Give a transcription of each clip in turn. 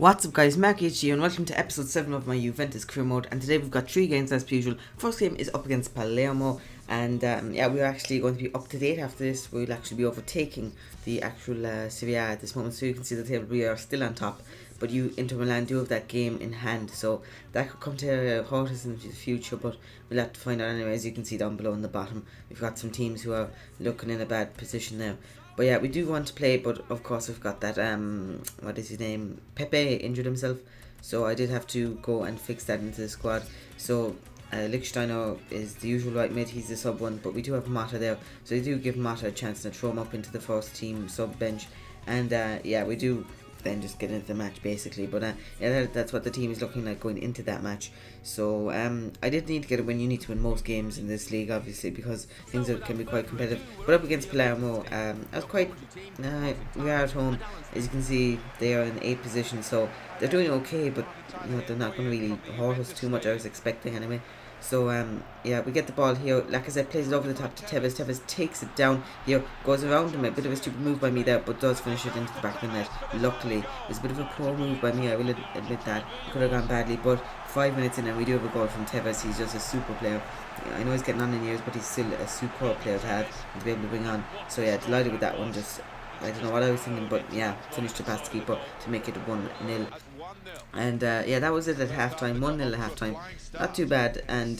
What's up guys, MarkieHD and welcome to episode 7 of my Juventus career mode, and today we've got 3 games as per usual. First game is up against Palermo, and we're actually going to be up to date after this. We'll actually be overtaking the actual Serie A at this moment, so you can see the table. We are still on top, but Inter Milan do have that game in hand, so that could come to haunt us in the future, but we'll have to find out anyway. As you can see down below in the bottom, we've got some teams who are looking in a bad position now. But yeah, we do want to play, but of course we've got that, what is his name, Pepe injured himself, so I did have to go and fix that into the squad. So Lichtsteiner is the usual right mid, he's the sub one, but we do have Mata there, so we do give Mata a chance to throw him up into the first team sub bench, and yeah, we do then just get into the match basically. But yeah, that's what the team is looking like going into that match. So I did need to get a win. You need to win most games in this league, obviously, because things can be quite competitive. But up against Palermo, I was quite we are at home. As you can see, they are in 8th position, so they're doing okay, but you know, they're not going to really hurt us too much. I was expecting anyway. So yeah, we get the ball here. Lacazette plays it over the top to Tevez. Tevez takes it down here, goes around him. A bit of a stupid move by me there, but does finish it into the back of the net. Luckily, it was a bit of a poor move by me, I will admit that. It could have gone badly, but 5 minutes in and we do have a goal from Tevez. He's just a super player. I know he's getting on in years, but he's still a superb player to have and to be able to bring on. So yeah, delighted with that one. Just, I don't know what I was thinking, but yeah, finished the past keeper to make it 1-0. And yeah, that was it at halftime. 1-0 at halftime, not too bad. And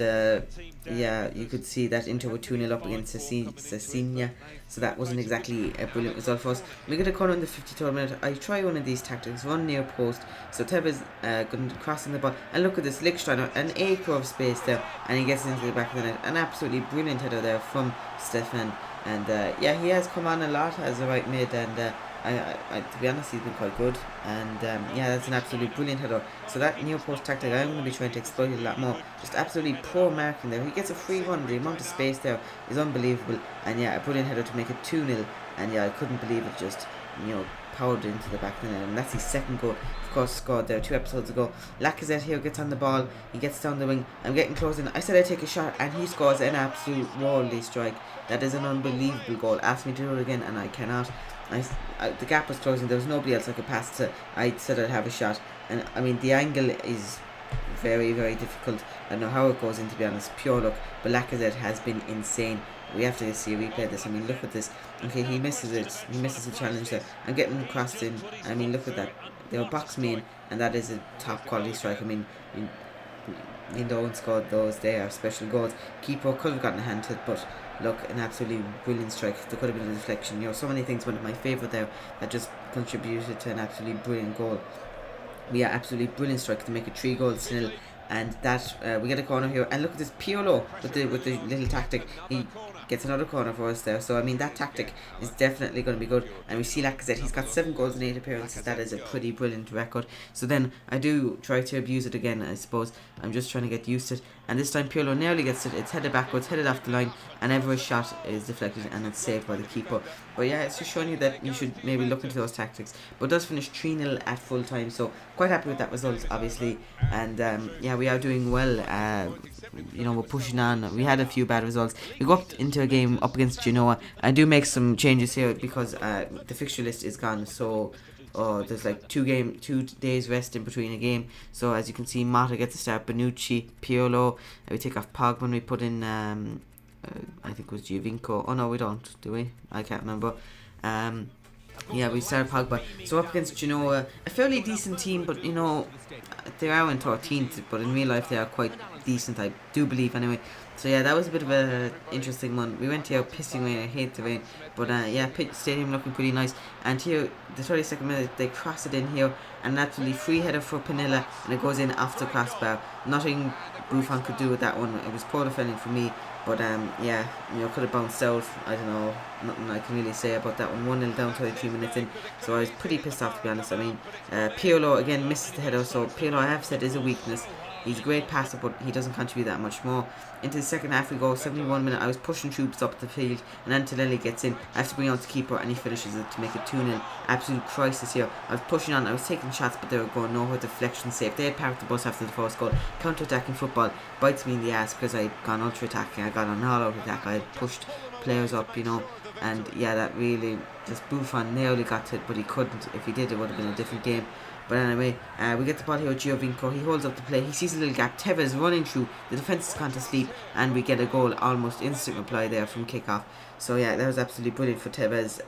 yeah, you could see that Inter were 2-0 up against Cesena, so that wasn't exactly a brilliant result for us. We get a corner in the 53rd minute. I try one of these tactics, run near post, so Tevez going to cross in the ball, and look at this, Lichtsteiner, an acre of space there, and he gets into the back of the net. An absolutely brilliant header there from Stefan. And yeah, he has come on a lot as a right mid, and I to be honest, he's been quite good. And yeah, that's an absolutely brilliant header. So that near post tactic, I'm going to be trying to exploit it a lot more. Just absolutely poor marking there. He gets a free run. The amount of space there is unbelievable. And yeah, a brilliant header to make it 2-0. And yeah, I couldn't believe it, just, you know, powered into the back of the net. And that's his second goal, of course, scored there 2 episodes ago. Lacazette here gets on the ball. He gets down the wing. I'm getting close in. I said I'd take a shot, and he scores an absolute worldly strike. That is an unbelievable goal. Ask me to do it again, and I cannot. The gap was closing. There was nobody else I could pass to. I said I'd have a shot, and I mean the angle is very, very difficult. I don't know how it goes in, to be honest. Pure luck. But Lacazette has been insane. We have to see a replay of this. I mean, look at this. Okay, he misses it. He misses the challenge there. I'm getting crossed in. I mean, look at that. They'll box me in, and that is a top quality strike. I mean, you don't score those. They are special goals. Keeper could have gotten a hand to it, but look, an absolutely brilliant strike. There could have been a deflection. You know, so many things went in my favour there that just contributed to an absolutely brilliant goal. Yeah, absolutely brilliant strike to make it 3-0. And that we get a corner here, and look at this Piolo with the little tactic. He gets another corner for us there. So I mean, that tactic is definitely going to be good. And we see Lacazette, he's got 7 goals in 8 appearances. That is a pretty brilliant record. So then I do try to abuse it again, I suppose. I'm just trying to get used to it. And this time Piolo nearly gets it. It's headed backwards, headed off the line, and every shot is deflected and it's saved by the keeper. But yeah, it's just showing you that you should maybe look into those tactics. But it does finish 3-0 at full time, so quite happy with that result, obviously. And yeah, we are doing well. You know, we're pushing on. We had a few bad results. We go up into a game up against Genoa. I do make some changes here because the fixture list is gone, so there's like 2 days rest in between a game. So as you can see, Mata gets a start, Bonucci, Piolo. We take off Pogba and we put in I think it was Giovinco. Oh no, we don't, do we? I can't remember. Yeah, we started Pogba. So up against Genoa, a fairly decent team, but you know, they are in 13th, but in real life they are quite decent, I do believe anyway. So yeah, that was a bit of an interesting one. We went here pissing rain. I hate the rain, but yeah, Pit Stadium looking pretty nice. And here, the 32nd minute, they cross it in here, and naturally free header for Pinilla, and it goes in off the crossbar. Nothing Buffon could do with that one. It was poor defending for me, but yeah, you know, could have bounced out. I don't know, nothing I can really say about that one. 1-0 down 23 minutes in, so I was pretty pissed off, to be honest. I mean, Piolo again misses the header, so Piolo, I have said, is a weakness. He's a great passer, but he doesn't contribute that much more. Into the second half we go, 71 minute. I was pushing troops up the field, and Antonelli gets in. I have to bring out the keeper, and he finishes it to make it 2-0. Absolute crisis here. I was pushing on, I was taking shots, but they were going nowhere. Deflection safe. They had parked the bus after the first goal. Counter-attacking football bites me in the ass because I gone ultra-attacking. I got an all-out attack. I had pushed players up, you know. And yeah, that really just Buffon nearly got to it, but he couldn't. If he did, it would have been a different game. But anyway, we get the ball here with Giovinco. He holds up the play. He sees a little gap. Tevez running through. The defence has gone to sleep, and we get a goal, almost instant reply there from kick-off. So yeah, that was absolutely brilliant for Tevez.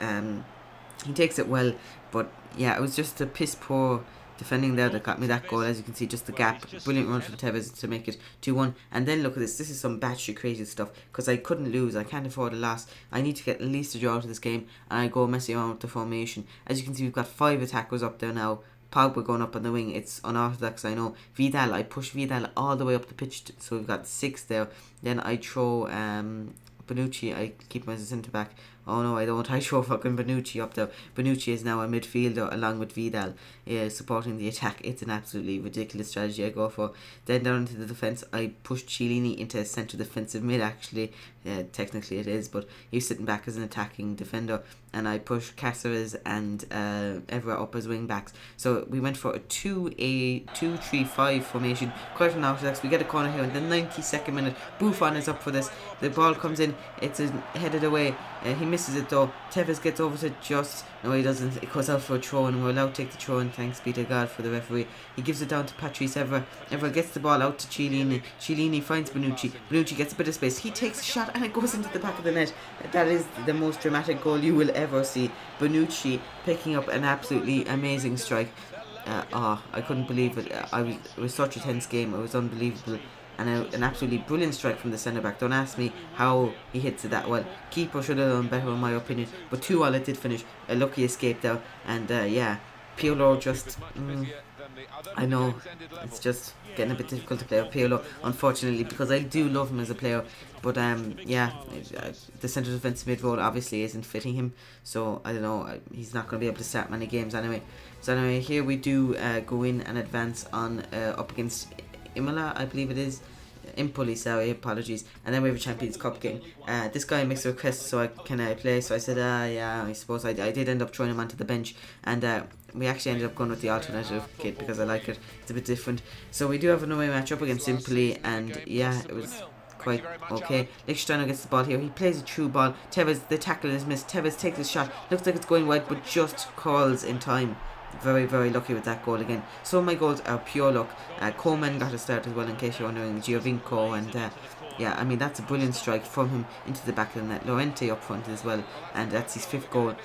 He takes it well, but yeah, it was just a piss poor defending there that got me that goal. As you can see, just the gap. Brilliant run from Tevez to make it 2-1. And then look at this. This is some batshit crazy stuff, because I couldn't lose. I can't afford a loss. I need to get at least a draw out of this game, and I go messing around with the formation. As you can see, we've got 5 attackers up there now. Pogba going up on the wing. It's unorthodox, I know. Vidal, I push Vidal all the way up the pitch, so we've got 6 there. Then I throw Bonucci. I keep him as a centre back. Oh no, I don't. I throw fucking Bonucci up there. Bonucci is now a midfielder along with Vidal, supporting the attack. It's an absolutely ridiculous strategy I go for. Then down into the defence, I push Chiellini into a centre defensive mid, actually. Technically it is, but he's sitting back as an attacking defender. And I push Cáceres and Evra up as wing backs. So we went for a 2-3-5 formation. Quite unorthodox. We get a corner here in the 92nd minute. Buffon is up for this. The ball comes in. It's headed away. He misses it though. Tevez gets over to just. No, he doesn't. It goes out for a throw, and we're allowed to take the throw. And thanks be to God for the referee. He gives it down to Patrice Evra. Evra gets the ball out to Chiellini. Chiellini finds Bonucci. Bonucci gets a bit of space. He takes a shot, and it goes into the back of the net. That is the most dramatic goal you will ever see. Bonucci picking up an absolutely amazing strike. I couldn't believe it. It was such a tense game. It was unbelievable. And an absolutely brilliant strike from the centre back. Don't ask me how he hits it that well. Keeper should have done better in my opinion. But 2-2 it did finish. A lucky escape there. And yeah, Pirlo just... I know it's just getting a bit difficult to play with Pirlo, unfortunately, because I do love him as a player. But yeah, the centre defensive mid role obviously isn't fitting him. So I don't know, he's not going to be able to start many games anyway. So anyway, here we do go in and advance on up against Imola, I believe it is. Empoli, sorry, apologies. And then we have a Champions Cup game. This guy makes a request so I can play. So I said, yeah, I suppose I did end up throwing him onto the bench. And we actually ended up going with the alternative kit because I like it. It's a bit different. So we do have an away match up against Empoli. And yeah, it was quite okay. Lichtsteiner gets the ball here. He plays a true ball. Tevez, the tackle is missed. Tevez takes his shot. Looks like it's going wide, but just calls in time. Very, very lucky with that goal again. Some of my goals are pure luck. Coleman got a start as well, in case you're wondering. Giovinco, and yeah, I mean, that's a brilliant strike from him into the back of the net. Llorente up front as well, and that's his 5th goal.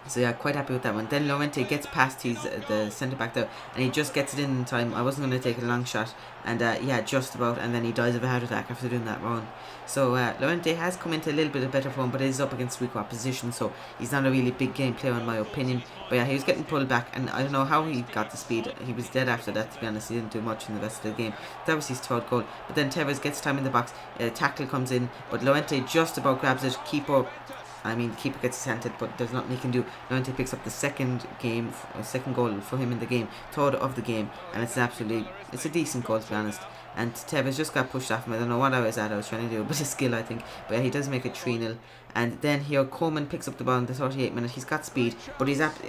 So yeah, quite happy with that one. Then Llorente gets past the centre back there, and he just gets it in time. I wasn't going to take a long shot, and yeah, just about, and then he dies of a heart attack after doing that run. So Llorente has come into a little bit of better form, but is up against weak opposition, so he's not a really big game player in my opinion. But yeah, he was getting pulled back, and I don't know how he got the speed. He was dead after that, to be honest. He didn't do much in the rest of the game. That was his 3rd goal. But then Tevez gets time in the box. Tackle comes in, but Llorente just about grabs it. Keeper gets sent, but there's nothing he can do. Llorente picks up the second goal for him in the game, 3rd of the game, and it's a decent goal, to be honest. And Tevez just got pushed off him. I don't know what I was trying to do, but a skill, I think. But yeah, he does make it 3-0. And then here, Coleman picks up the ball in the 38th minute. He's got speed, but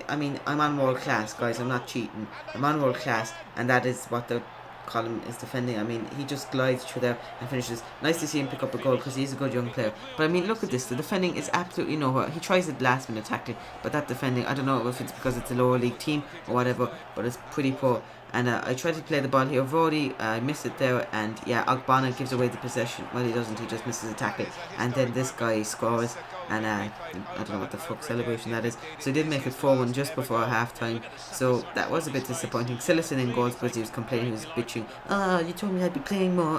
I'm on world class, guys. I'm not cheating. I'm on world class, and that is what the column is defending. I mean, he just glides through there and finishes. Nice to see him pick up a goal because he's a good young player. But I mean, look at this. The defending is absolutely nowhere. He tries it last minute tackling, but that defending, I don't know if it's because it's a lower league team or whatever, but it's pretty poor. And I tried to play the ball here. Vrodi, I missed it there. And yeah, Ogbonna gives away the possession. Well, he doesn't. He just misses a tackle. And then this guy scores. And I don't know what the fuck celebration that is. So he did make it 4-1 just before half time. So that was a bit disappointing. Sillerson in goals because he was complaining. He was bitching. You told me I'd be playing more.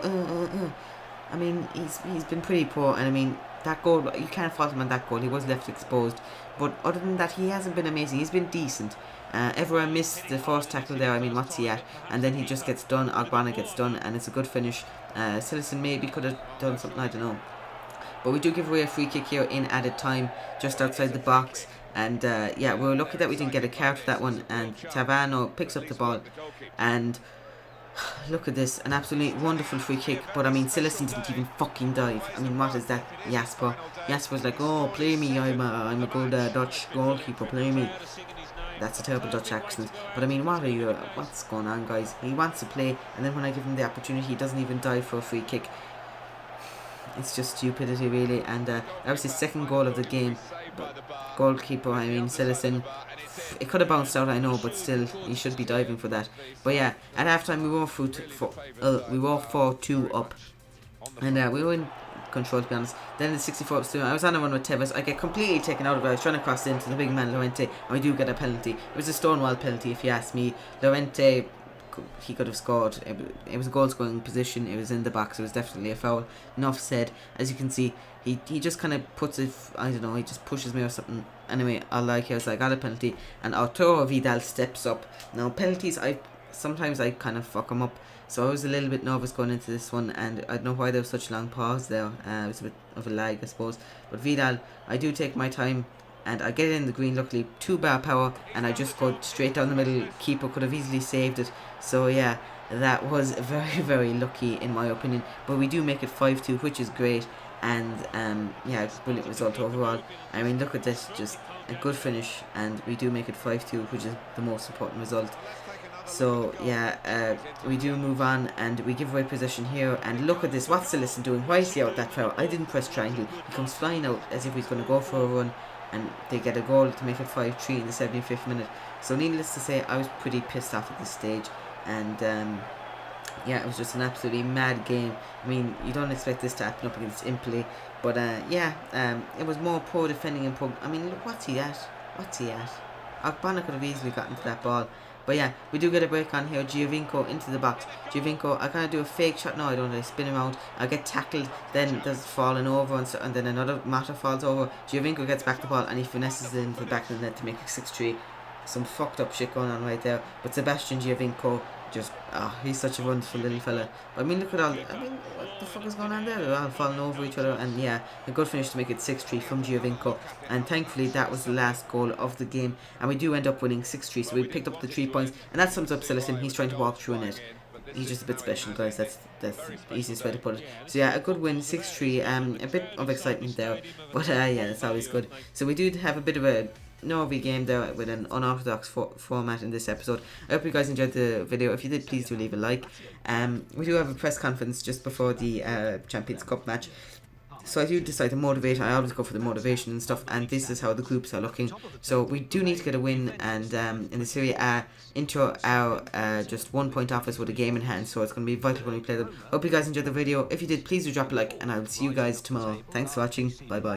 I mean, he's been pretty poor. And I mean, that goal, you can't fault him on that goal. He was left exposed. But other than that, he hasn't been amazing. He's been decent. Evra missed the first tackle there. I mean, what's he at? And then he just gets done. Ogbonna gets done, and it's a good finish. Sillerson maybe could have done something, I don't know. But we do give away a free kick here in added time, just outside the box. And yeah, we were lucky that we didn't get a card for that one. And Tavano picks up the ball, and look at this, an absolutely wonderful free kick. But I mean, Sillerson didn't even fucking dive. I mean, what is that? Jasper. Jasper's like, oh, play me. I'm a good Dutch goalkeeper. Play me. That's a terrible Dutch accent. But I mean, what's going on, guys? He wants to play, and then when I give him the opportunity, he doesn't even dive for a free kick. It's just stupidity, really. And that was his 2nd goal of the game. But goalkeeper, I mean, Sillerson, it could have bounced out, I know, but still, you should be diving for that. But yeah, at halftime we were 4-2 up, and we were in control, to be honest. Then in the 64th, I was on a run with Tevez. I get completely taken out of it. I was trying to cross into the big man Llorente, and we do get a penalty. It was a stonewall penalty, if you ask me. Llorente, he could have scored. It was a goal scoring position. It was in the box. It was definitely a foul. Enough said. As you can see, he just kind of puts it, I don't know, he just pushes me or something. Anyway, I was like, I got a penalty, and Arturo Vidal steps up. Now penalties, sometimes I kind of fuck them up, so I was a little bit nervous going into this one, and I don't know why there was such a long pause there. It was a bit of a lag, I suppose. But Vidal, I do take my time, and I get it in the green, luckily 2-bar power, and I just go straight down the middle. Keeper could have easily saved it. So yeah, that was very, very lucky in my opinion. But we do make it 5-2, which is great, and yeah, brilliant result overall. I mean, look at this, just a good finish, and we do make it 5-2, which is the most important result. So yeah, we do move on, and we give away possession here, and look at this, what's Cillison doing? Why is he out that foul? I didn't press triangle. He comes flying out as if he's going to go for a run, and they get a goal to make it 5-3 in the 75th minute. So needless to say, I was pretty pissed off at this stage, and yeah, it was just an absolutely mad game. I mean, you don't expect this to happen up against Impoli, but yeah, it was more poor defending and poor. I mean, look, what's he at? Ogbonna could have easily gotten to that ball. But yeah, we do get a break on here. Giovinco into the box. Giovinco, I kind of do a fake shot. No, I don't. I spin him out. I get tackled. Then there's falling over, and then another Mata falls over. Giovinco gets back the ball, and he finesses it into the back of the net to make it 6-3. Some fucked up shit going on right there. But Sebastian Giovinco, just, he's such a wonderful little fella. But I mean, look at all, what the fuck is going on there? They're all falling over each other, and yeah, a good finish to make it 6-3 from Giovinco. And thankfully, that was the last goal of the game, and we do end up winning 6-3, so we picked up the 3 points, and that sums up Cillison. He's trying to walk through a net. He's just a bit special, guys. That's the easiest way to put it. So yeah, a good win, 6-3. A bit of excitement there, but yeah, that's always good. So we do have a bit of a Norway game there with an unorthodox format in this episode. I hope you guys enjoyed the video. If you did, please do leave a like. We do have a press conference just before the Champions Cup match, so I do decide to motivate. I always go for the motivation and stuff, and this is how the groups are looking. So we do need to get a win, and in the Serie A, Inter are just 1 point off us with a game in hand, so it's going to be vital when we play them. Hope you guys enjoyed the video. If you did, please do drop a like, and I will see you guys tomorrow. Thanks for watching. Bye bye.